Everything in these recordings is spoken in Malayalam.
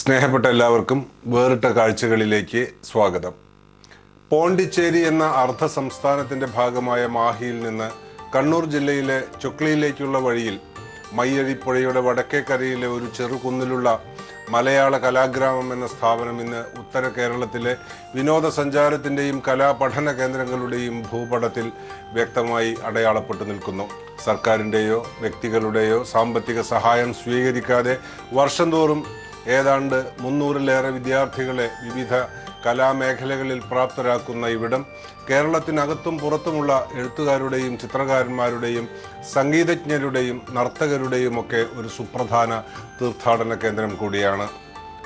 സ്നേഹപ്പെട്ട എല്ലാവർക്കും വേറിട്ട കാഴ്ചകളിലേക്ക് സ്വാഗതം. പോണ്ടിച്ചേരി എന്ന അർദ്ധ സംസ്ഥാനത്തിന്റെ ഭാഗമായ മാഹിയിൽ നിന്ന് കണ്ണൂർ ജില്ലയിലെ ചൊക്ലിയിലേക്കുള്ള വഴിയിൽ മയ്യഴിപ്പുഴയുടെ വടക്കേക്കരയിലെ ഒരു ചെറുകുന്നിലുള്ള മലയാള കലാഗ്രാമം എന്ന സ്ഥാപനം ഇന്ന് ഉത്തര കേരളത്തിലെ വിനോദസഞ്ചാരത്തിൻ്റെയും കലാപഠന കേന്ദ്രങ്ങളുടെയും ഭൂപടത്തിൽ വ്യക്തമായി അടയാളപ്പെട്ടു നിൽക്കുന്നു. സർക്കാരിൻ്റെയോ വ്യക്തികളുടെയോ സാമ്പത്തിക സഹായം സ്വീകരിക്കാതെ വർഷം തോറും ഏതാണ്ട് 300-ലേറെ വിദ്യാർത്ഥികളെ വിവിധ കലാമേഖലകളിൽ പ്രാപ്തരാക്കുന്ന ഇവിടം കേരളത്തിനകത്തും പുറത്തുമുള്ള എഴുത്തുകാരുടെയും ചിത്രകാരന്മാരുടെയും സംഗീതജ്ഞരുടെയും നർത്തകരുടെയും ഒക്കെ ഒരു സുപ്രധാന തീർത്ഥാടന കേന്ദ്രം കൂടിയാണ്.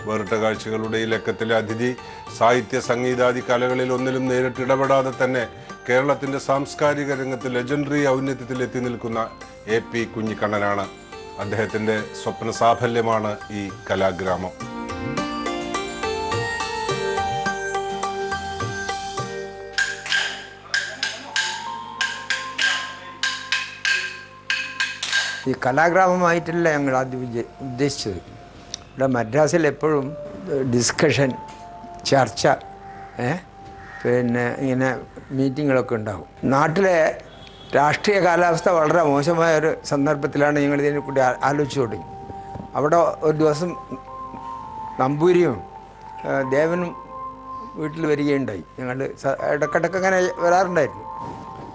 വേറിട്ട കാഴ്ചകളുടെ ഈ ലക്കത്തിലെ അതിഥി സാഹിത്യ സംഗീതാദി കലകളിൽ ഒന്നിലും നേരിട്ട് ഇടപെടാതെ തന്നെ കേരളത്തിൻ്റെ സാംസ്കാരിക രംഗത്ത് ലെജൻഡറി ഔന്നത്യത്തിലെത്തി നിൽക്കുന്ന AP കുഞ്ഞിക്കണ്ണനാണ്. അദ്ദേഹത്തിൻ്റെ സ്വപ്ന സാഫല്യമാണ് ഈ കലാഗ്രാമം. ഈ കലാഗ്രാമമായിട്ടല്ല ഞങ്ങൾ ആദ്യം ഉദ്ദേശിച്ചത്. ഇവിടെ മദ്രാസിൽ എപ്പോഴും ഡിസ്കഷൻ, ചർച്ച, പിന്നെ ഇങ്ങനെ മീറ്റിങ്ങുകളൊക്കെ ഉണ്ടാകും. നാട്ടിലെ രാഷ്ട്രീയ കാലാവസ്ഥ വളരെ മോശമായ ഒരു സന്ദർഭത്തിലാണ് ഞങ്ങൾ ഇതിനെ കൂടി ആലോചിച്ചു തുടങ്ങി. അവിടെ ഒരു ദിവസം നമ്പൂരിയും ദേവനും വീട്ടിൽ വരികയുണ്ടായി. ഞങ്ങൾ ഇടക്കിടക്ക് അങ്ങനെ വരാറുണ്ടായിരുന്നു.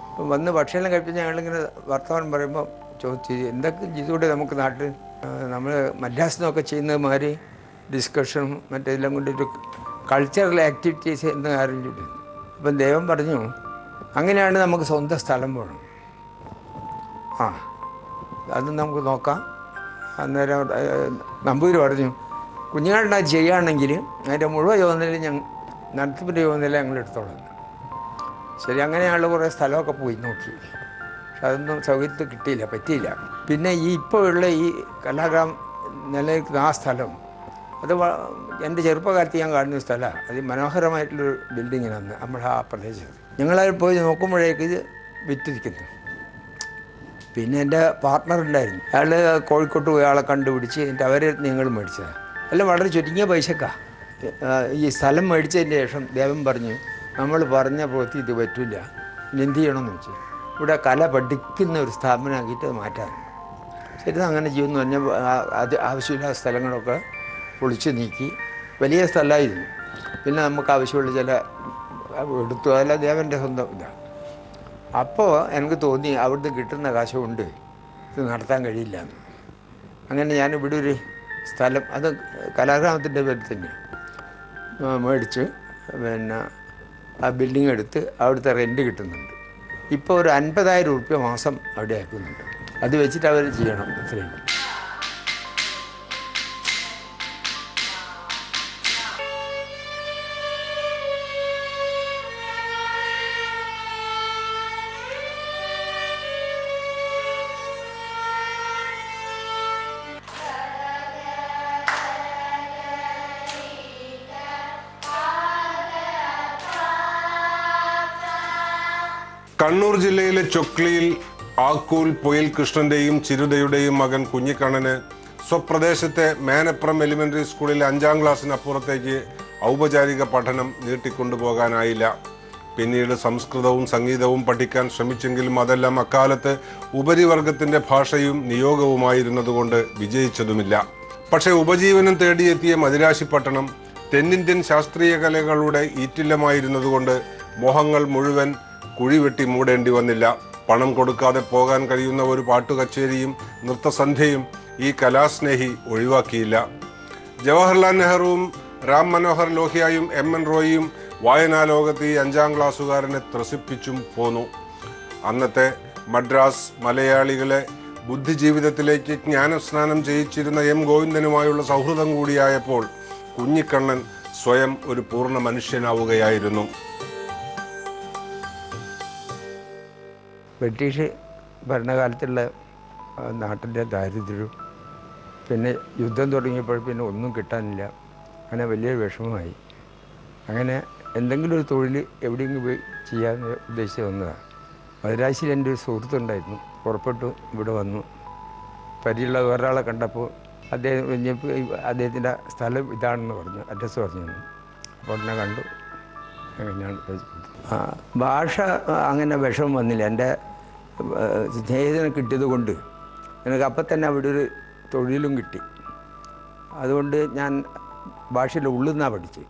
അപ്പം വന്ന് ഭക്ഷണം കഴിപ്പിച്ച് ഞങ്ങളിങ്ങനെ വർത്തമാനം പറയുമ്പോൾ ചോദിച്ചു, എന്തൊക്കെ ചെയ്തുകൂടെ നമുക്ക് നാട്ടിൽ നമ്മൾ മദ്രാസിൽ നിന്നൊക്കെ ചെയ്യുന്നത് മാതിരി ഡിസ്കഷനും മറ്റെല്ലാം കൊണ്ടൊരു കൾച്ചറൽ ആക്ടിവിറ്റീസ് എന്ന് ആരംഭിച്ചു. അപ്പം ദേവൻ പറഞ്ഞു, അങ്ങനെയാണ് നമുക്ക് സ്വന്തം സ്ഥലം വേണം. അത് നമുക്ക് നോക്കാം. അന്നേരം നമ്പൂതിരി പറഞ്ഞു, കുഞ്ഞുങ്ങളുടെ ചെയ്യുകയാണെങ്കിൽ അതിൻ്റെ മുഴുവൻ ചുമതല നടത്തിപ്പിൻ്റെ ചുമതല ഞങ്ങൾ എടുത്തോളാം. ശരി, അങ്ങനെ ഞങ്ങൾ കുറേ സ്ഥലമൊക്കെ പോയി നോക്കി. പക്ഷെ അതൊന്നും സൗകര്യത്തിൽ കിട്ടിയില്ല, പറ്റിയില്ല. പിന്നെ ഇപ്പോഴുള്ള ഈ കലാഗ്രാം നിലനിൽക്കുന്ന ആ സ്ഥലം, അത് എൻ്റെ ചെറുപ്പകാലത്ത് ഞാൻ കാണുന്ന സ്ഥലമാണ്. അത് മനോഹരമായിട്ടുള്ളൊരു ബിൽഡിങ്ങിനാണ് നമ്മുടെ ആ പ്രദേശത്ത്. ഞങ്ങളതിൽ പോയി നോക്കുമ്പോഴേക്ക് ഇത് വിറ്റിരിക്കുന്നു. പിന്നെ എൻ്റെ പാർട്ട്ണർ ഉണ്ടായിരുന്നു, അയാൾ കോഴിക്കോട്ട് പോയി ആളെ കണ്ടുപിടിച്ച് എന്നിട്ട് അവരെ നിങ്ങൾ മേടിച്ചതാണ്. എല്ലാം വളരെ ചുരുങ്ങിയ പൈസക്കാണ്. ഈ സ്ഥലം മേടിച്ചതിന് ശേഷം ദേവൻ പറഞ്ഞു, നമ്മൾ പറഞ്ഞ പ്രവൃത്തി ഇത് പറ്റില്ല, ഇനി എന്ത് ചെയ്യണമെന്ന് വെച്ചു. ഇവിടെ കല പഠിക്കുന്ന ഒരു സ്ഥാപനമാക്കിയിട്ട് അത് മാറ്റാൻ. ശരി, അങ്ങനെ ചെയ്യുമെന്ന് പറഞ്ഞാൽ അത് ആവശ്യമില്ലാത്ത സ്ഥലങ്ങളൊക്കെ പൊളിച്ച് നീക്കി. വലിയ സ്ഥലമായിരുന്നു. പിന്നെ നമുക്ക് ആവശ്യമുള്ള ചില എടുത്തു, അതല്ല ദേവൻ്റെ സ്വന്തം ഇതാണ്. അപ്പോൾ എനിക്ക് തോന്നി അവിടുന്ന് കിട്ടുന്ന കാശ് കൊണ്ട് ഇത് നടത്താൻ കഴിയില്ല എന്ന്. അങ്ങനെ ഞാൻ ഇവിടെ ഒരു സ്ഥലം, അത് കലാഗ്രാമത്തിൻ്റെ പേരിൽ തന്നെ മേടിച്ച് പിന്നെ ആ ബിൽഡിംഗ് എടുത്ത് അവിടുത്തെ റെൻറ്റ് കിട്ടുന്നുണ്ട്. ഇപ്പോൾ ഒരു 50,000 രൂപ മാസം അവിടെ ആക്കുന്നുണ്ട്. അത് വെച്ചിട്ട് അവർ ചെയ്യണം ഇത്രയും. കണ്ണൂർ ജില്ലയിലെ ചൊക്ലിയിൽ ആക്കൂൽ പൊയിൽ കൃഷ്ണന്റെയും ചിരുതയുടെയും മകൻ കുഞ്ഞിക്കണ്ണന് സ്വപ്രദേശത്തെ മേനപ്രം എലിമെന്ററി സ്കൂളിൽ 5ാം ക്ലാസ്സിനപ്പുറത്തേക്ക് ഔപചാരിക പഠനം നീട്ടിക്കൊണ്ടുപോകാനായില്ല. പിന്നീട് സംസ്കൃതവും സംഗീതവും പഠിക്കാൻ ശ്രമിച്ചെങ്കിലും അതെല്ലാം അക്കാലത്ത് ഉപരിവർഗത്തിന്റെ ഭാഷയും നിയോഗവുമായിരുന്നതുകൊണ്ട് വിജയിച്ചതുമില്ല. പക്ഷേ ഉപജീവനം തേടിയെത്തിയ മദിരാശിപ്പട്ടണം തെന്നിന്ത്യൻ ശാസ്ത്രീയ കലകളുടെ ഈറ്റില്ലമായിരുന്നതുകൊണ്ട് മോഹങ്ങൾ മുഴുവൻ കുഴിവെട്ടി മൂടേണ്ടി വന്നില്ല. പണം കൊടുക്കാതെ പോകാൻ കഴിയുന്ന ഒരു പാട്ടുകച്ചേരിയും നൃത്തസന്ധ്യയും ഈ കലാസ്നേഹി ഒഴിവാക്കിയില്ല. ജവഹർലാൽ നെഹ്റുവും രാം മനോഹർ ലോഹിയായും MN റോയിയും വായനാലോകത്ത് ഈ 5ാം ക്ലാസ്സുകാരനെ ത്രസിപ്പിച്ചും പോന്നു. അന്നത്തെ മദ്രാസ് മലയാളികളെ ബുദ്ധിജീവിതത്തിലേക്ക് ജ്ഞാനസ്നാനം ചെയ്യിച്ചിരുന്ന M ഗോവിന്ദനുമായുള്ള സൗഹൃദം കൂടിയായപ്പോൾ കുഞ്ഞിക്കണ്ണൻ സ്വയം ഒരു പൂർണ്ണ മനുഷ്യനാവുകയായിരുന്നു. ബ്രിട്ടീഷ് ഭരണകാലത്തുള്ള നാട്ടിൻ്റെ ദാരിദ്ര്യവും പിന്നെ യുദ്ധം തുടങ്ങിയപ്പോൾ പിന്നെ ഒന്നും കിട്ടാനില്ല. അങ്ങനെ വലിയൊരു വിഷമമായി. അങ്ങനെ എന്തെങ്കിലും ഒരു തൊഴിൽ എവിടെയെങ്കിലും പോയി ചെയ്യാമെന്ന് ഉദ്ദേശിച്ച് വന്നതാണ്. മദിരാശിയിൽ എൻ്റെ ഒരു സുഹൃത്തുണ്ടായിരുന്നു. പുറപ്പെട്ടു ഇവിടെ വന്നു. പരിചയമുള്ള വേറൊരാളെ കണ്ടപ്പോൾ അദ്ദേഹത്തിൻ്റെ സ്ഥലം ഇതാണെന്ന് പറഞ്ഞു, അഡ്രസ്സ് പറഞ്ഞു തന്നു. അപ്പോൾ എന്നെ കണ്ടു, ഞാൻ ഭാഷ അങ്ങനെ വിഷമം വന്നില്ല. എൻ്റെ സ്നേഹിതനെ കിട്ടിയത് കൊണ്ട് എനിക്ക് അപ്പം തന്നെ അവിടെ ഒരു തൊഴിലും കിട്ടി. അതുകൊണ്ട് ഞാൻ ഭാഷയുടെ ഉള്ളിൽ നിന്നാണ് പഠിച്ചത്,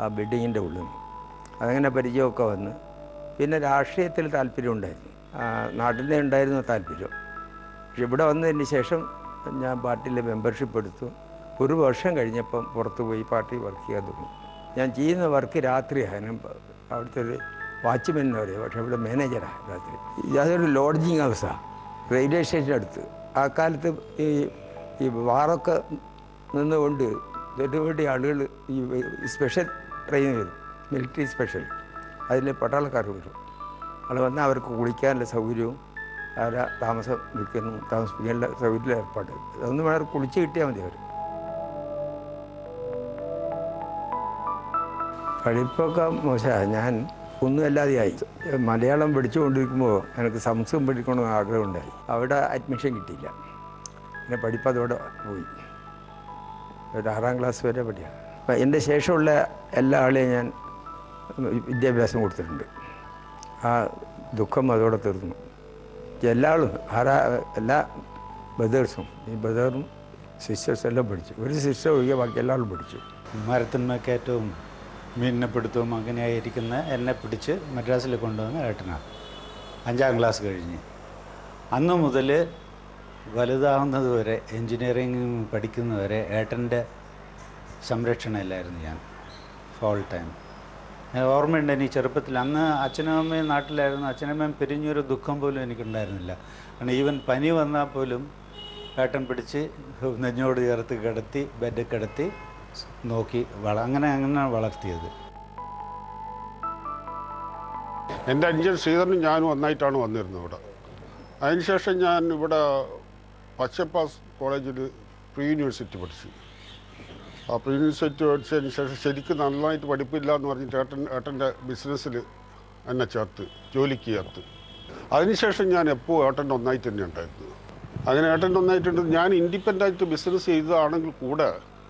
ആ ബിൽഡിങ്ങിൻ്റെ ഉള്ളിൽ നിന്ന്. അതങ്ങനെ പരിചയമൊക്കെ വന്ന് പിന്നെ രാഷ്ട്രീയത്തിൽ താല്പര്യം ഉണ്ടായിരുന്നു, നാട്ടിലെ ഉണ്ടായിരുന്നു താല്പര്യം. പക്ഷെ ഇവിടെ വന്നതിന് ശേഷം ഞാൻ പാർട്ടിയിലെ മെമ്പർഷിപ്പ് എടുത്തു. ഒരു വർഷം കഴിഞ്ഞപ്പം പുറത്ത് പോയി പാർട്ടി വർക്ക് ചെയ്യാൻ തുടങ്ങി. ഞാൻ ചെയ്യുന്ന വർക്ക് രാത്രിയാണ്, അവിടുത്തെ ഒരു വാച്ച്മാൻ എന്ന് പറയും, പക്ഷേ ഇവിടെ മാനേജറാണ് രാത്രി. അതൊരു ലോഡ്ജിങ് ഹൗസാണ് റെയിൽവേ സ്റ്റേഷനടുത്ത്. ആ കാലത്ത് ഈ വാറൊക്കെ നിന്നുകൊണ്ട് ഒരുപാട് ആളുകൾ ഈ സ്പെഷ്യൽ ട്രെയിൻ വരും, മിലിറ്ററി സ്പെഷ്യൽ, അതിൽ പട്ടാളക്കാർ വരും. അവിടെ വന്നാൽ അവർക്ക് കുളിക്കാനുള്ള സൗകര്യവും അവരെ താമസിപ്പിക്കാനുള്ള സൗകര്യം ഏർപ്പാട്. അതൊന്നും വേറെ കുളിച്ച് കിട്ടിയാൽ മതി അവർ. പഠിപ്പൊക്കെ മോശമാണ്. ഞാൻ ഒന്നുമല്ലാതെയായി. മലയാളം പഠിച്ചുകൊണ്ടിരിക്കുമ്പോൾ എനിക്ക് സംസ്കൃതം പഠിക്കണമെന്ന് ആഗ്രഹമുണ്ടായി. അവിടെ അഡ്മിഷൻ കിട്ടിയില്ല, പിന്നെ പഠിപ്പതോടെ പോയി. ഒരു 6ാം ക്ലാസ് വരെ പഠിക്കാം. അപ്പം എൻ്റെ ശേഷമുള്ള എല്ലാ ആളെയും ഞാൻ വിദ്യാഭ്യാസം കൊടുത്തിട്ടുണ്ട്. ആ ദുഃഖം അതോടെ തീർന്നു. എല്ലാ ആളും എല്ലാ ബ്രദേഴ്സും, ഈ ബ്രദറും സിസ്റ്റേഴ്സും എല്ലാം പഠിച്ചു. ഒരു സിസ്റ്റർ ഒഴികെ ബാക്കി എല്ലാവരും പഠിച്ചു. മരത്തിന്മേക്കറ്റവും മീനിനെ പിടുത്തവും അങ്ങനെയായിരിക്കുന്ന എന്നെ പിടിച്ച് മദ്രാസിൽ കൊണ്ടുവന്ന് ഏട്ടനാണ്. 5ാം ക്ലാസ് കഴിഞ്ഞ് അന്ന് മുതൽ വലുതാവുന്നത് വരെ, എൻജിനീയറിംഗ് പഠിക്കുന്നവരെ ഏട്ടൻ്റെ സംരക്ഷണയിലായിരുന്നു ഞാൻ ഫുൾ ടൈം. ഓർമ്മയുണ്ട് എനിക്ക് ചെറുപ്പത്തിൽ. അന്ന് അച്ഛനും അമ്മയും നാട്ടിലായിരുന്നു. അച്ഛനമ്മയും പിരിഞ്ഞൊരു ദുഃഖം പോലും എനിക്കുണ്ടായിരുന്നില്ല. കാരണം ഈവൻ പനി വന്നാൽ പോലും ഏട്ടൻ പിടിച്ച് നെഞ്ഞോട് ചേർത്ത് കിടത്തി, ബെഡ് കിടത്തി നോക്കി അങ്ങനെ വളർത്തിയത്. എൻ്റെ അനുജൻ ശ്രീധരനും ഞാനും ഒന്നായിട്ടാണ് വന്നിരുന്നത് ഇവിടെ. അതിനുശേഷം ഞാൻ ഇവിടെ പച്ചപ്പാസ് കോളേജിൽ പ്രീ യൂണിവേഴ്സിറ്റി പഠിച്ചു. ആ പ്രീ യൂണിവേഴ്സിറ്റി പഠിച്ചതിന് ശേഷം ശരിക്കും നന്നായിട്ട് പഠിപ്പില്ല എന്ന് പറഞ്ഞിട്ട് ഏട്ടൻ്റെ ബിസിനസ്സിൽ എന്നെ ചേർത്ത്, ജോലിക്ക് ചേർത്ത്. അതിനുശേഷം ഞാൻ എപ്പോൾ ഏട്ടൻ്റെ ഒന്നായിട്ട് തന്നെ ഉണ്ടായിരുന്നു. അങ്ങനെ ഏട്ടൻ്റെ ഒന്നായിട്ടുണ്ട്. ഞാൻ ഇൻഡിപെൻഡൻ്റായിട്ട് ബിസിനസ് ചെയ്തതാണെങ്കിൽ കൂടെ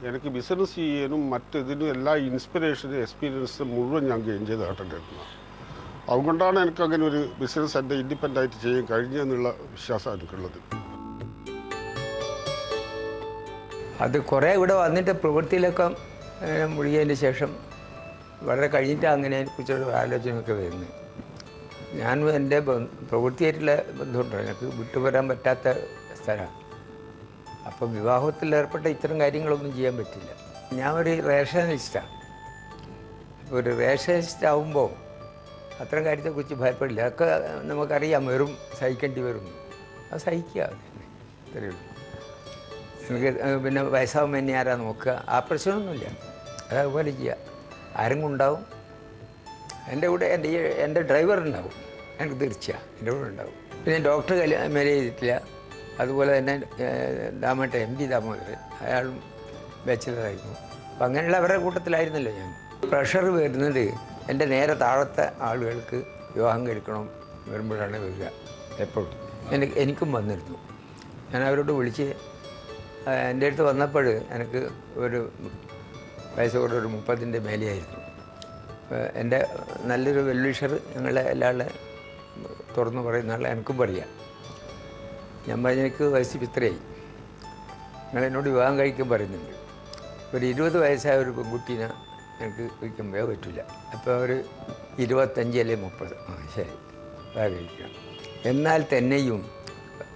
എനിക്ക് ബിസിനസ് ചെയ്യാനും മറ്റിതിനും എല്ലാ ഇൻസ്പിറേഷനും എക്സ്പീരിയൻസും മുഴുവൻ ഞാൻ ഗെയിൻ ചെയ്ത് ഏട്ടൻ്റെ ഇരുന്നത്. അതുകൊണ്ടാണ് എനിക്കങ്ങനെ ഒരു ബിസിനസ് എൻ്റെ ഇൻഡിപെൻഡൻ്റായിട്ട് ചെയ്യാൻ കഴിഞ്ഞെന്നുള്ള വിശ്വാസം എനിക്കുള്ളത്. അത് കുറേ ഇവിടെ വന്നിട്ട് പ്രവൃത്തിയിലൊക്കെ മുഴുകിയതിന് ശേഷം വളരെ കഴിഞ്ഞിട്ട് അങ്ങനെ അതിനെക്കുറിച്ചൊരു ആലോചനയൊക്കെ വരുന്നത്. ഞാനും എൻ്റെ പ്രവൃത്തിയായിട്ടുള്ള ബന്ധമുണ്ട്, എനിക്ക് വിട്ടുവരാൻ പറ്റാത്ത സ്ഥലമാണ്. അപ്പം വിവാഹത്തിൽ ഏർപ്പെട്ട ഇത്തരം കാര്യങ്ങളൊന്നും ചെയ്യാൻ പറ്റില്ല. ഞാൻ ഒരു റേഷനിസ്റ്റാണ്. ഒരു റേഷനിസ്റ്റ് ആകുമ്പോൾ അത്തരം കാര്യത്തെക്കുറിച്ച് ഭയപ്പെടില്ല. അതൊക്കെ നമുക്കറിയാം, വെറും സഹിക്കേണ്ടി വരും. അത് സഹിക്കുക, അത്രയേ ഉള്ളൂ. എനിക്ക് പിന്നെ വയസ്സാകുമ്പോൾ എന്നെ ആരാ നോക്കുക, ആ പ്രശ്നമൊന്നുമില്ല. അതതുപോലെ ചെയ്യുക. ആരെങ്കിലും ഉണ്ടാവും എൻ്റെ കൂടെ. എൻ്റെ ഡ്രൈവർ ഉണ്ടാവും, എനിക്ക് തീർച്ചയാണ് എൻ്റെ കൂടെ ഉണ്ടാവും. പിന്നെ ഡോക്ടർ മേലെ ചെയ്തിട്ടില്ല. അതുപോലെ തന്നെ ദാമേട്ട MP ദാമോദരൻ, അയാളും ബാച്ചിലറായിരുന്നു. അപ്പം അങ്ങനെയുള്ള അവരുടെ കൂട്ടത്തിലായിരുന്നല്ലോ ഞാൻ. പ്രഷർ വരുന്നത് എൻ്റെ നേരെ താഴത്തെ ആളുകൾക്ക് വിവാഹം കഴിക്കണം വരുമ്പോഴാണ് വരിക. എപ്പോഴും എനിക്കും വന്നിരുന്നു. ഞാൻ അവരോട് വിളിച്ച് എൻ്റെ അടുത്ത് വന്നപ്പോൾ എനിക്ക് ഒരു വയസ്സ് കൂടെ ഒരു 30ൻ്റെ മേലെയായിരുന്നു. എൻ്റെ നല്ലൊരു വെൽവിഷർ, ഞങ്ങളെ എല്ലാവരുടെ തുറന്നു പറയുന്ന ആളെ എനിക്കും പറയാം. ഞാൻ എനിക്ക് വയസ്സ് ഇത്രയായി, ഞങ്ങളെന്നോട് വിവാഹം കഴിക്കാൻ പറയുന്നുണ്ട്. ഒരു 20 വയസ്സായ ഒരു പെൺകുട്ടീനെ എനിക്ക് കഴിക്കുമ്പോഴേ പറ്റില്ല. അപ്പോൾ ഒരു 25 അല്ലെങ്കിൽ 30, ശരി വിവാഹം കഴിക്കാം. എന്നാൽ തന്നെയും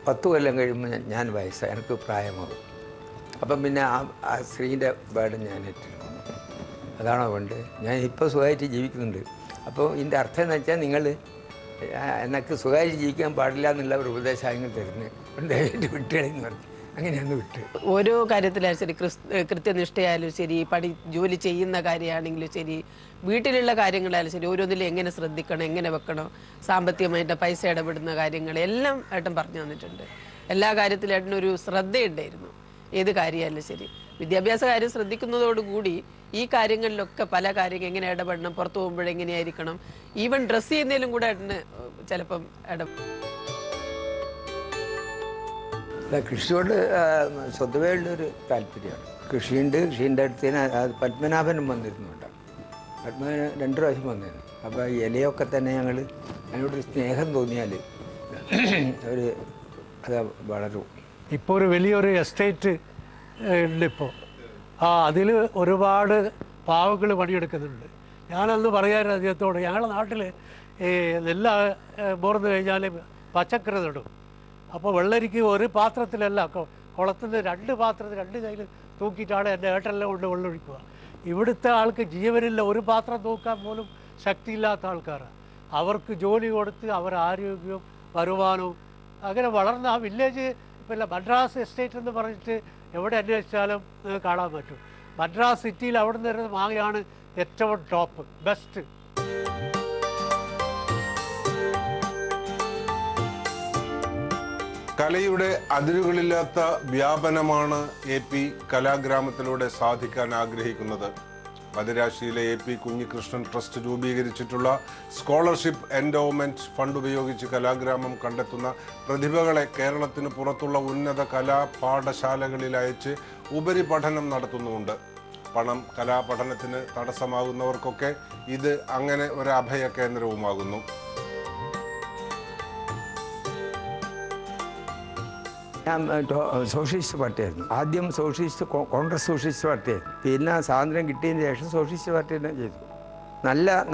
10 കൊല്ലം കഴിയുമ്പോൾ ഞാൻ വയസ്സായി, എനിക്ക് പ്രായമാകും. അപ്പം പിന്നെ ആ സ്ത്രീൻ്റെ ബേർഡൻ ഞാൻ ഏറ്റെടുക്കുന്നു. അതാണോ കൊണ്ട് ഞാൻ ഇപ്പോൾ സുഖമായിട്ട് ജീവിക്കുന്നുണ്ട്. അപ്പോൾ ഇതിൻ്റെ അർത്ഥം എന്ന് വെച്ചാൽ നിങ്ങൾ എനിക്ക് സുഖമായിട്ട് ജീവിക്കാൻ പാടില്ല എന്നുള്ള ഒരു ഉപദേശങ്ങൾ തരുന്നത് ദയവായിട്ട് വിട്ടുകളെന്ന് പറഞ്ഞു. അങ്ങനെയാണ് വിട്ട്. ഓരോ കാര്യത്തിലായാലും ശരി, കൃത്യനിഷ്ഠയായാലും ശരി, ജോലി ചെയ്യുന്ന കാര്യമാണെങ്കിലും ശരി, വീട്ടിലുള്ള കാര്യങ്ങളായാലും ശരി, ഓരോന്നിലും എങ്ങനെ ശ്രദ്ധിക്കണം, എങ്ങനെ വെക്കണം, സാമ്പത്തികമായിട്ട് പൈസ ഇടപെടുന്ന കാര്യങ്ങൾ എല്ലാം ഏട്ടൻ പറഞ്ഞു തന്നിട്ടുണ്ട്. എല്ലാ കാര്യത്തിലും ഏട്ടനൊരു ശ്രദ്ധയുണ്ടായിരുന്നു. ഏത് കാര്യമായാലും ശരി, വിദ്യാഭ്യാസ കാര്യം ശ്രദ്ധിക്കുന്നതോടുകൂടി ഈ കാര്യങ്ങളിലൊക്കെ പല കാര്യങ്ങൾ എങ്ങനെ ഇടപെടണം, പുറത്തു പോകുമ്പോഴെങ്ങനെയായിരിക്കണം, ഈവൻ ഡ്രസ്സ് ചെയ്യുന്നതിലും കൂടെ ഏട്ടന് ചിലപ്പം അല്ല, കൃഷിയോട് സ്വതവേ ഉള്ളൊരു താല്പര്യമാണ്. കൃഷീൻ്റെ അടുത്ത് തന്നെ പത്മനാഭനും വന്നിരുന്നുണ്ട്. പത്മനാഭൻ 2 പ്രാവശ്യം വന്നിരുന്നു. അപ്പോൾ ഇലയൊക്കെ തന്നെ ഞങ്ങൾ അതിനോടൊരു സ്നേഹം തോന്നിയാൽ ഒരു അത് വളരും. ഇപ്പോൾ ഒരു വലിയൊരു എസ്റ്റേറ്റ് ഉണ്ട് ഇപ്പോൾ. അതിൽ ഒരുപാട് പാവങ്ങൾ പണിയെടുക്കുന്നുണ്ട്. ഞാനന്ന് പറയാൻ അദ്ദേഹത്തോട്, ഞങ്ങളുടെ നാട്ടിൽ നെല്ല് മോർന്ന് കഴിഞ്ഞാൽ പച്ചക്കറി നടും. അപ്പോൾ വെള്ളരിക്ക് ഒരു പാത്രത്തിലല്ല, കുളത്തിൽ നിന്ന് 2 പാത്രത്തിൽ 2 കയ്യിൽ തൂക്കിയിട്ടാണ് എൻ്റെ ഏട്ടെല്ലാം കൊണ്ട് വെള്ളമൊഴിക്കുക. ഇവിടുത്തെ ആൾക്ക് ജീവനില്ല, ഒരു പാത്രം തൂക്കാൻ പോലും ശക്തിയില്ലാത്ത ആൾക്കാരാണ്. അവർക്ക് ജോലി കൊടുത്ത് അവർ ആരോഗ്യവും വരുമാനവും അങ്ങനെ വളർന്ന ആ വില്ലേജ്. പിന്നെ മദ്രാസ് എസ്റ്റേറ്റ് എന്ന് പറഞ്ഞിട്ട് എവിടെ അന്വേഷിച്ചാലും കാണാൻ പറ്റും. മദ്രാസ് സിറ്റിയിൽ അവിടെ നിന്ന് വരുന്ന മാങ്ങയാണ് ഏറ്റവും ടോപ്പ് ബെസ്റ്റ്. കലയുടെ അതിരുകളില്ലാത്ത വ്യാപനമാണ് AP കലാഗ്രാമത്തിലൂടെ സാധിക്കാൻ ആഗ്രഹിക്കുന്നത്. മദിരാശിയിലെ AP കുഞ്ഞികൃഷ്ണൻ ട്രസ്റ്റ് രൂപീകരിച്ചിട്ടുള്ള സ്കോളർഷിപ്പ് എൻഡോവ്മെന്റ് ഫണ്ട് ഉപയോഗിച്ച് കലാഗ്രാമം കണ്ടെത്തുന്ന പ്രതിഭകളെ കേരളത്തിന് പുറത്തുള്ള ഉന്നത കലാപാഠശാലകളിൽ അയച്ച് ഉപരിപഠനം നടത്തുന്നുമുണ്ട്. പണം കലാപഠനത്തിന് തടസ്സമാകുന്നവർക്കൊക്കെ ഇത് അങ്ങനെ ഒരു അഭയ കേന്ദ്രവുമാകുന്നു. ഞാൻ സോഷ്യലിസ്റ്റ് പാർട്ടിയായിരുന്നു. ആദ്യം കോൺഗ്രസ് സോഷ്യലിസ്റ്റ് പാർട്ടിയായിരുന്നു. പിന്നെ സ്വാതന്ത്ര്യം കിട്ടിയതിന് ശേഷം സോഷ്യലിസ്റ്റ് പാർട്ടി തന്നെ ചെയ്തു.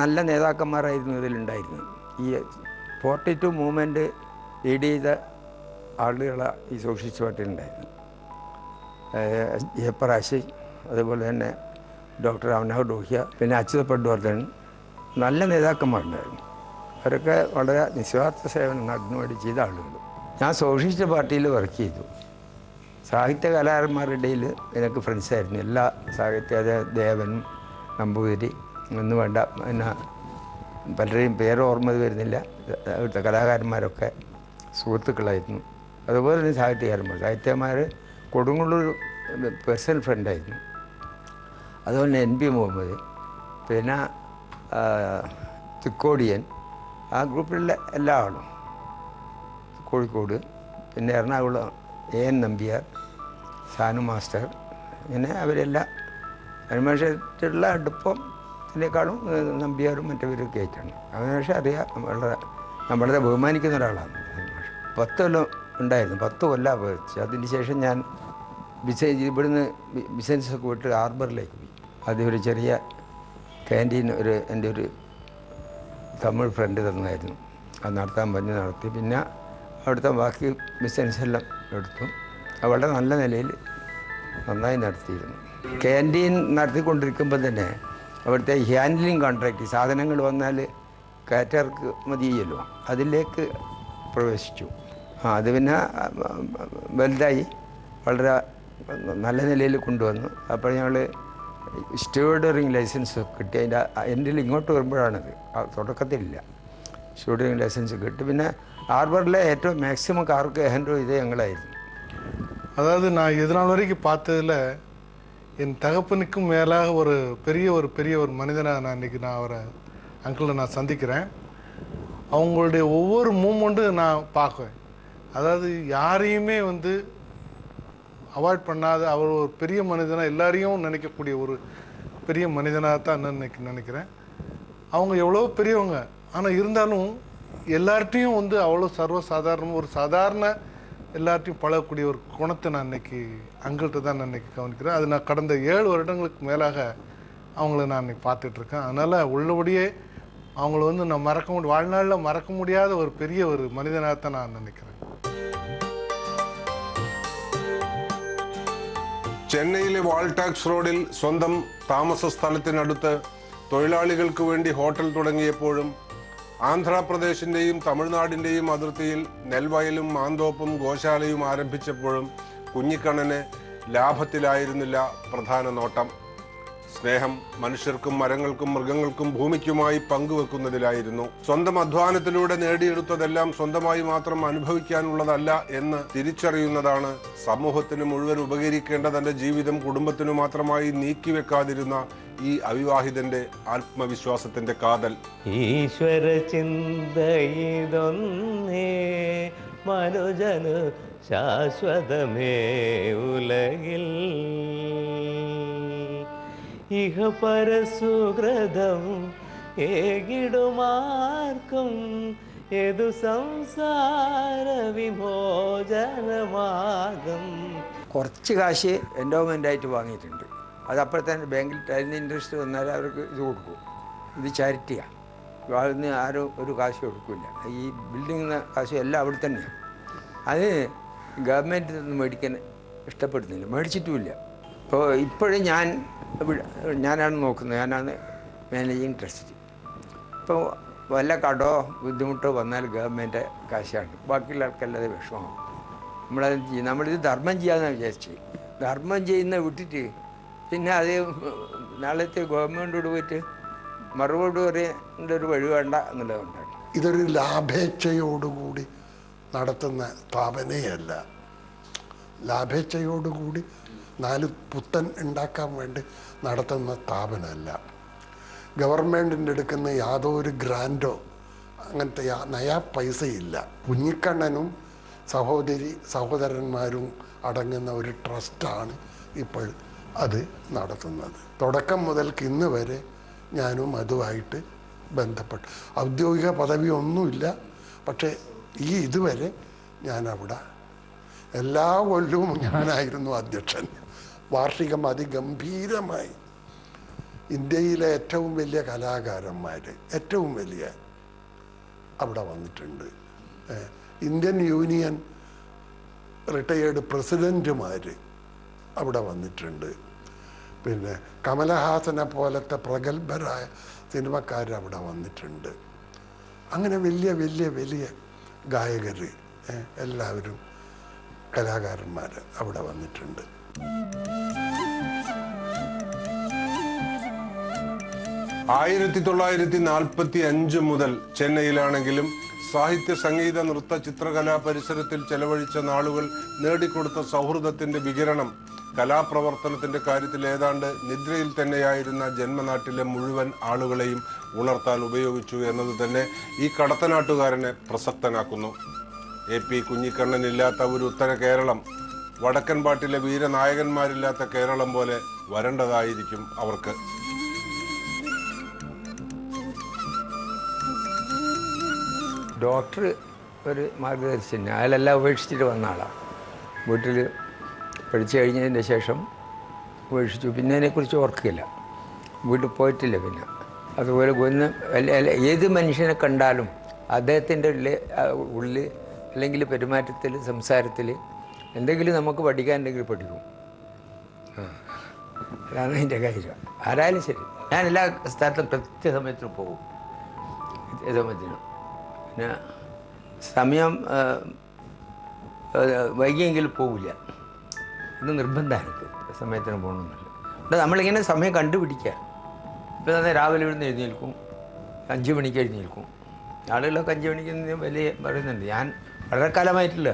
നല്ല നേതാക്കന്മാരായിരുന്നു ഇതിലുണ്ടായിരുന്നത്. ഈ 42 മൂവ്മെൻറ്റ് ലീഡ് ചെയ്ത ആളുകളാണ് ഈ സോഷ്യലിസ്റ്റ് പാർട്ടിയിലുണ്ടായിരുന്നു. ജയപ്രകാശ്, അതുപോലെ തന്നെ ഡോക്ടർ രാമനാഥ് ഡോഹ്യ, പിന്നെ അച്യുത പണ്ഡ്വർദ്ധൻ, നല്ല നേതാക്കന്മാരുണ്ടായിരുന്നു. അവരൊക്കെ വളരെ നിസ്വാർത്ഥ സേവനം അതിനുവേണ്ടി ചെയ്ത ആളുകൾ. ഞാൻ സോഷ്യലിസ്റ്റ് പാർട്ടിയിൽ വർക്ക് ചെയ്തു. സാഹിത്യ കലാകാരന്മാരുടെ ഇടയിൽ എനിക്ക് ഫ്രണ്ട്സായിരുന്നു. എല്ലാ സാഹിത്യ ദേവനും നമ്പൂതിരി ഒന്നും വേണ്ട, പിന്നെ പലരെയും പേര് ഓർമ്മ വരുന്നില്ല. അവിടുത്തെ കലാകാരന്മാരൊക്കെ സുഹൃത്തുക്കളായിരുന്നു. അതുപോലെ തന്നെ സാഹിത്യകാരന്മാർ കൊടുങ്ങല്ലൂർ പേഴ്സണൽ ഫ്രണ്ടായിരുന്നു. അതുപോലെ NP മുഹമ്മദ്, പിന്നെ തിക്കോടിയൻ, ആ ഗ്രൂപ്പിലുള്ള എല്ലാ ആളും. കോഴിക്കോട്, പിന്നെ എറണാകുളം AN നമ്പ്യാർ, സാനു മാസ്റ്റർ, ഇങ്ങനെ അവരെല്ലാം അനുമേഷത്തിലുള്ള അടുപ്പത്തിനേക്കാളും നമ്പ്യാരും മറ്റവരൊക്കെ ആയിട്ടാണ്. അതിനുശേഷം അറിയാം, ഞാൻ വളരെ ബഹുമാനിക്കുന്ന ഒരാളാണ്. 10 കൊല്ലം ഉണ്ടായിരുന്നു, 10 കൊല്ലം പോയിച്ച്. അതിന് ശേഷം ഞാൻ ഇവിടുന്ന് ബിസിനസ്സൊക്കെ വിട്ട് ഹാർബറിലേക്ക് പോയി. ആദ്യം ഒരു ചെറിയ ക്യാൻറ്റീൻ എൻ്റെ ഒരു തമിഴ് ഫ്രണ്ട് തന്നായിരുന്നു. അത് നടത്താൻ പറഞ്ഞ് നടത്തി. പിന്നെ അവിടുത്തെ ബാക്കി ബിസിനസ് എല്ലാം എടുത്തു. വളരെ നല്ല നിലയിൽ നന്നായി നടത്തിയിരുന്നു. ക്യാൻറ്റീൻ നടത്തിക്കൊണ്ടിരിക്കുമ്പോൾ തന്നെ അവിടുത്തെ ഹാൻഡ്ലിങ് കോൺട്രാക്റ്റ്, സാധനങ്ങൾ വന്നാൽ കാറ്റർക്ക് മതിയല്ലോ, അതിലേക്ക് പ്രവേശിച്ചു. അത് പിന്നെ വലുതായി വളരെ നല്ല നിലയിൽ കൊണ്ടുവന്നു. അപ്പോൾ ഞങ്ങൾ സ്റ്റ്യൂർഡറിങ് ലൈസൻസ് കിട്ടി. അതിൻ്റെ എൻ്റെ ഇങ്ങോട്ട് വരുമ്പോഴാണത്, തുടക്കത്തിലില്ല. സ്റ്റ്യൂർഡറിങ് ലൈസൻസ് കിട്ടി. പിന്നെ ഹാർബറിல் ഏറ്റവും மேக்ஸிமம் காருக்கு ஹேண்டில் இதே எங்களாயிருது. அதாவது நான் இது நாள் வரைக்கும் பார்த்ததில் என் தகப்பனுக்கும் மேலாக ஒரு பெரிய ஒரு மனிதனாக நான் இன்றைக்கி அவரை அங்கிளை நான் சந்திக்கிறேன். அவங்களுடைய ஒவ்வொரு மூமெண்ட்டும் நான் பார்க்குவேன். அதாவது யாரையுமே அவாய்ட் பண்ணாத அவர் ஒரு பெரிய மனிதனாக எல்லாரையும் நினைக்கக்கூடிய ஒரு பெரிய மனிதனாக தான் நினைக்கிறேன். அவங்க எவ்வளோ பெரியவங்க, ஆனால் இருந்தாலும் எல்லார்ட்டையும் அவ்வளோ சர்வசாதாரணமாக ஒரு சாதாரண எல்லார்ட்டையும் பழகக்கூடிய ஒரு குணத்தை நான் இன்றைக்கி அங்கிள்கிட்ட தான் நான் இன்றைக்கி கவனிக்கிறேன். அது நான் கடந்த 7 வருடங்களுக்கு மேலாக அவங்கள நான் இன்றைக்கி பார்த்துட்ருக்கேன். அதனால் உள்ளபடியே அவங்கள நான் வாழ்நாளில் மறக்க முடியாத ஒரு பெரிய ஒரு மனிதனாக தான் நான் நினைக்கிறேன். ചെന്നൈയിലെ വാൾടാക്സ് റോഡിൽ സ്വന്തം താമസ സ്ഥലത്തിനടുത്ത് തൊഴിലാളികൾക്ക് വേണ്ടി ഹോട്ടൽ തുടങ്ങിയപ്പോഴും ആന്ധ്രാപ്രദേശിൻ്റെയും തമിഴ്നാടിൻ്റെയും അതിർത്തിയിൽ നെൽവയലും മാന്തോപ്പും ഗോശാലയും ആരംഭിച്ചപ്പോഴും കുഞ്ഞിക്കണ്ണന് ലാഭത്തിലായിരുന്നില്ല പ്രധാന നോട്ടം. സ്നേഹം മനുഷ്യർക്കും മരങ്ങൾക്കും മൃഗങ്ങൾക്കും ഭൂമിക്കുമായി പങ്കുവെക്കുന്നതിലായിരുന്നു. സ്വന്തം അധ്വാനത്തിലൂടെ നേടിയെടുത്തതെല്ലാം സ്വന്തമായി മാത്രം അനുഭവിക്കാനുള്ളതല്ല എന്ന് തിരിച്ചറിയുന്നതാണ് സമൂഹത്തിന് മുഴുവൻ ഉപകരിക്കേണ്ട തന്റെ ജീവിതം കുടുംബത്തിനു മാത്രമായി നീക്കിവെക്കാതിരുന്ന ഈ അവിവാഹിതന്റെ ആത്മവിശ്വാസത്തിന്റെ കാതൽ. ഈശ്വര ചിന്തയിതൊന്നേ മനുജനു ശാശ്വതമേ ഉലകിൽ. ഇഹ പരസുഹൃതം ഏകിടുമാർക്കും ഏതു സംസാര വിമോചനമാർഗം. കുറച്ച് കാശ് എൻഡോമെൻ്റായിട്ട് വാങ്ങിയിട്ടുണ്ട്. അത് അപ്പോഴത്തേന് ബാങ്കിൽ അതിന് ഇൻട്രസ്റ്റ് വന്നാൽ അവർക്ക് ഇത് കൊടുക്കും. ഇത് ചാരിറ്റിയാണ്. അതിന് ആരും ഒരു കാശ് കൊടുക്കില്ല. ഈ ബിൽഡിംഗ് കാശും എല്ലാം അവിടെ തന്നെയാണ്. അത് ഗവൺമെൻറ്റിൽ നിന്ന് മേടിക്കാൻ ഇഷ്ടപ്പെടുന്നില്ല, മേടിച്ചിട്ടുമില്ല. ഇപ്പോഴും ഞാനാണ് നോക്കുന്നത്, ഞാനാണ് മാനേജിങ് ട്രസ്റ്റ്. ഇപ്പോൾ വല്ല കടോ ബുദ്ധിമുട്ടോ വന്നാൽ ഗവൺമെൻറ് കാശാണ്, ബാക്കിയുള്ള ആൾക്കല്ലാതെ വിഷമമാകും. നമ്മളിത് ധർമ്മം ചെയ്യാമെന്നാണ് വിചാരിച്ച്. ധർമ്മം ചെയ്യുന്ന വിട്ടിട്ട് പിന്നെ അത് നാളത്തെ ഗവൺമെൻറ്റോട് പോയിട്ട് മറുപടി പറയേണ്ട ഒരു വഴി വേണ്ട എന്നുള്ളതുകൊണ്ടാണ്. ഇതൊരു ലാഭേച്ഛയോടുകൂടി നടത്തുന്ന സ്ഥാപനയല്ല. ലാഭേച്ഛയോടുകൂടി 4 പുത്തൻ ഉണ്ടാക്കാൻ വേണ്ടി നടത്തുന്ന സ്ഥാപനമല്ല. ഗവൺമെൻറ്റിൻ്റെ എടുക്കുന്ന യാതൊരു ഗ്രാൻഡോ അങ്ങനത്തെ നയാ പൈസയില്ല. കുഞ്ഞിക്കണ്ണനും സഹോദരന്മാരും അടങ്ങുന്ന ഒരു ട്രസ്റ്റാണ് ഇപ്പോൾ അത് നടത്തുന്നത്. തുടക്കം മുതൽക്ക് ഇന്ന് വരെ ഞാനും അതുമായിട്ട് ബന്ധപ്പെട്ടു. ഔദ്യോഗിക പദവി ഒന്നുമില്ല, പക്ഷേ ഇതുവരെ ഞാനവിടെ എല്ലാ കൊല്ലവും ഞാനായിരുന്നു അധ്യക്ഷൻ. വാർഷികം അതിഗംഭീരമായി ഇന്ത്യയിലെ ഏറ്റവും വലിയ കലാകാരന്മാർ ഏറ്റവും വലിയ അവിടെ വന്നിട്ടുണ്ട്. ഇന്ത്യൻ യൂണിയൻ റിട്ടയേർഡ് പ്രസിഡൻറ്റുമാർ അവിടെ വന്നിട്ടുണ്ട്. പിന്നെ കമലഹാസനെ പോലത്തെ പ്രഗത്ഭരായ സിനിമക്കാർ അവിടെ വന്നിട്ടുണ്ട്. അങ്ങനെ വലിയ വലിയ വലിയ ഗായകർ എല്ലാവരും കലാകാരന്മാർ അവിടെ വന്നിട്ടുണ്ട്. 1945 മുതൽ ചെന്നൈയിലാണെങ്കിലും സാഹിത്യ, സംഗീത, നൃത്ത, ചിത്രകലാ പരിസരത്തിൽ ചെലവഴിച്ച നാളുകൾ നേടിക്കൊടുത്ത സൗഹൃദത്തിന്റെ വികിരണം കലാപ്രവർത്തനത്തിന്റെ കാര്യത്തിൽ ഏതാണ്ട് നിദ്രയിൽ തന്നെയായിരുന്ന ജന്മനാട്ടിലെ മുഴുവൻ ആളുകളെയും ഉണർത്താൻ ഉപയോഗിച്ചു എന്നത് തന്നെ ഈ കടത്തനാട്ടുകാരനെ പ്രസക്തനാക്കുന്നു. AP കുഞ്ഞിക്കണ്ണനില്ലാത്ത ഒരു ഉത്തര കേരളം വടക്കൻ പാട്ടിലെ വീരനായകന്മാരില്ലാത്ത കേരളം പോലെ വരേണ്ടതായിരിക്കും അവർക്ക്. ഡോക്ടർ ഒരു മാർഗദർശനം, അയാളെല്ലാം ഉപേക്ഷിച്ചിട്ട് വന്ന ആളാണ്. വീട്ടിൽ പഠിച്ചു കഴിഞ്ഞതിന് ശേഷം ഉപേക്ഷിച്ചു. പിന്നെ അതിനെക്കുറിച്ച് ഓർക്കില്ല, വീട്ടിൽ പോയിട്ടില്ല. പിന്നെ അതുപോലെ ഏത് മനുഷ്യനെ കണ്ടാലും അദ്ദേഹത്തിൻ്റെ ഉള്ളിൽ അല്ലെങ്കിൽ പെരുമാറ്റത്തിൽ, സംസാരത്തിൽ എന്തെങ്കിലും നമുക്ക് പഠിക്കാനുണ്ടെങ്കിൽ പഠിക്കും. അതാണ് അതിൻ്റെ കാര്യം. ആരായാലും ശരി, ഞാൻ എല്ലാ സ്ഥലത്തും കൃത്യസമയത്തിന് പോകും. കൃത്യസമയത്തിന് പിന്നെ സമയം വൈകിയെങ്കിൽ പോവില്ല. ഇത് നിർബന്ധമാണ് എനിക്ക് സമയത്തിന് പോകണമെന്നില്ല. അപ്പോൾ നമ്മളിങ്ങനെ സമയം കണ്ടുപിടിക്കുക. ഇപ്പോൾ തന്നെ രാവിലെ ഇവിടുന്ന് എഴുന്നേൽക്കും, 5 മണിക്ക് എഴുന്നേൽക്കും. ആളുകളൊക്കെ 5 മണിക്ക് വലിയ പറയുന്നുണ്ട്. ഞാൻ വളരെ കാലമായിട്ടില്ല.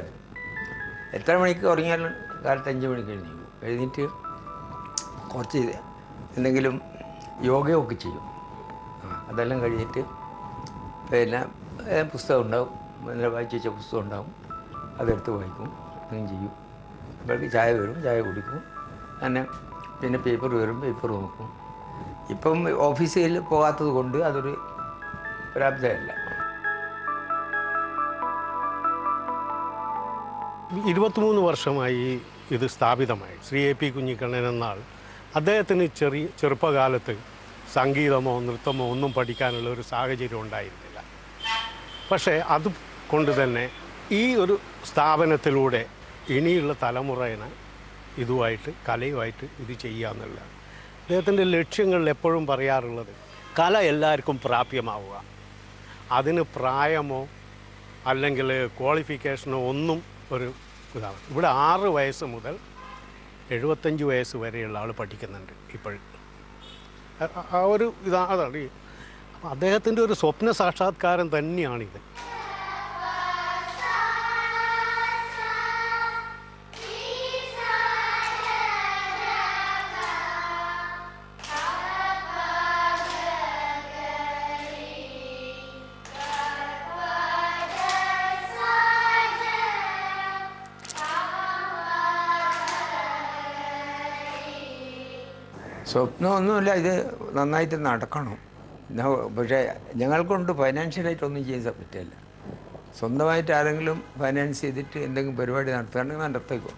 എത്ര മണിക്ക് ഉറങ്ങിയാലും കാലത്ത് 5 മണിക്ക് എഴുന്നേൽക്കും. എഴുന്നേറ്റ് കുറച്ച് എന്തെങ്കിലും യോഗയൊക്കെ ചെയ്യും. അതെല്ലാം കഴിഞ്ഞിട്ട് പിന്നെ പുസ്തകം ഉണ്ടാവും, വായിച്ച് വെച്ച പുസ്തകം ഉണ്ടാവും, അതെടുത്ത് വായിക്കും, അങ്ങനെ ചെയ്യും. അപ്പോഴേക്ക് ചായ വരും, ചായ കുടിക്കും. അങ്ങനെ പിന്നെ പേപ്പർ വരും, പേപ്പർ നോക്കും. ഇപ്പം ഓഫീസിൽ പോകാത്തത് കൊണ്ട് അതൊരു പ്രാപ്തമല്ല. 23 വർഷമായി ഇത് സ്ഥാപിതമായി. ശ്രീ AP കുഞ്ഞിക്കണ്ണൻ എന്നാൾ അദ്ദേഹത്തിന് ചെറുപ്പകാലത്ത് സംഗീതമോ നൃത്തമോ ഒന്നും പഠിക്കാനുള്ള ഒരു സാഹചര്യം ഉണ്ടായിരുന്നില്ല. പക്ഷേ അതുകൊണ്ട് തന്നെ ഈ ഒരു സ്ഥാപനത്തിലൂടെ ഇനിയുള്ള തലമുറയിന് ഇതുമായിട്ട്, കലയുമായിട്ട് ഇത് ചെയ്യാമെന്നുള്ള അദ്ദേഹത്തിൻ്റെ ലക്ഷ്യങ്ങളിൽ എപ്പോഴും പറയാറുള്ളത് കല എല്ലാവർക്കും പ്രാപ്യമാവുക. അതിന് പ്രായമോ അല്ലെങ്കിൽ ക്വാളിഫിക്കേഷനോ ഒന്നും ഒരു ഇതാണ്. ഇവിടെ 6 വയസ്സ് മുതൽ 75 വയസ്സ് വരെയുള്ള ആൾ പഠിക്കുന്നുണ്ട് ഇപ്പോഴും. ആ ഒരു അതാണ് അദ്ദേഹത്തിൻ്റെ ഒരു സ്വപ്ന സാക്ഷാത്കാരം തന്നെയാണിത്. സ്വപ്നമൊന്നുമില്ല, ഇത് നന്നായിട്ട് നടക്കണം. പക്ഷേ ഞങ്ങൾക്കൊണ്ട് ഫൈനാൻഷ്യലായിട്ടൊന്നും ചെയ്യാൻ പറ്റില്ല. സ്വന്തമായിട്ട് ആരെങ്കിലും ഫൈനാൻസ് ചെയ്തിട്ട് എന്തെങ്കിലും പരിപാടി നടത്തുകയാണെങ്കിൽ നടത്തേക്കും.